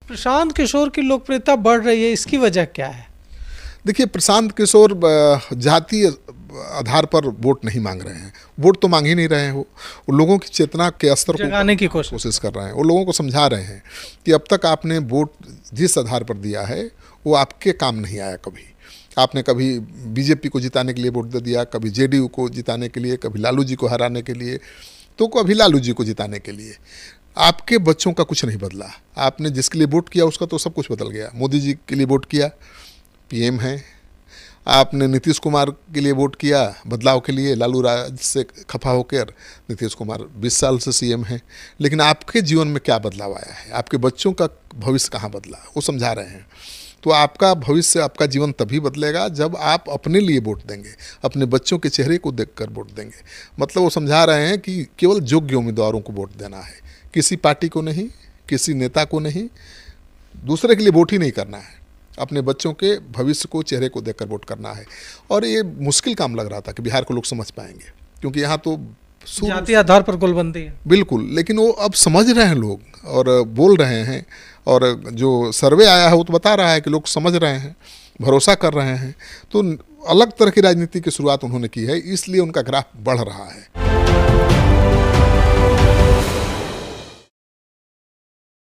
प्रशांत किशोर की लोकप्रियता बढ़ रही है, इसकी वजह क्या है? देखिए, प्रशांत किशोर जातीय आधार पर वोट नहीं मांग रहे हैं, वोट तो मांग ही नहीं रहे हो, वो लोगों की चेतना के स्तर को जगाने की कोशिश कर रहे हैं। वो लोगों को समझा रहे हैं कि अब तक आपने वोट जिस आधार पर दिया है वो आपके काम नहीं आया। कभी आपने कभी बीजेपी को जिताने के लिए वोट दे दिया, कभी जेडीयू को जिताने के लिए, कभी लालू जी को हराने के लिए, तो कभी लालू जी को जिताने के लिए। आपके बच्चों का कुछ नहीं बदला। आपने जिसके लिए वोट किया उसका तो सब कुछ बदल गया। मोदी जी के लिए वोट किया, पीएम हैं। आपने नीतीश कुमार के लिए वोट किया बदलाव के लिए, लालू राज से खफा होकर नीतीश कुमार 20 साल से सीएम हैं। लेकिन आपके जीवन में क्या बदलाव आया है? आपके बच्चों का भविष्य कहाँ बदला? वो समझा रहे हैं। तो आपका भविष्य, आपका जीवन तभी बदलेगा जब आप अपने लिए वोट देंगे, अपने बच्चों के चेहरे को देखकर वोट देंगे। मतलब वो समझा रहे हैं कि केवल योग्य उम्मीदवारों को वोट देना है, किसी पार्टी को नहीं, किसी नेता को नहीं, दूसरे के लिए वोट ही नहीं करना है। अपने बच्चों के भविष्य को, चेहरे को देखकर वोट करना है। और ये मुश्किल काम लग रहा था कि बिहार को लोग समझ पाएंगे, क्योंकि यहाँ तो जाति आधार पर गोलबंदी है। बिल्कुल, लेकिन वो अब समझ रहे हैं लोग और बोल रहे हैं। और जो सर्वे आया है वो तो बता रहा है कि लोग समझ रहे हैं, भरोसा कर रहे हैं। तो अलग तरह की राजनीति की शुरुआत उन्होंने की है, इसलिए उनका ग्राफ बढ़ रहा है।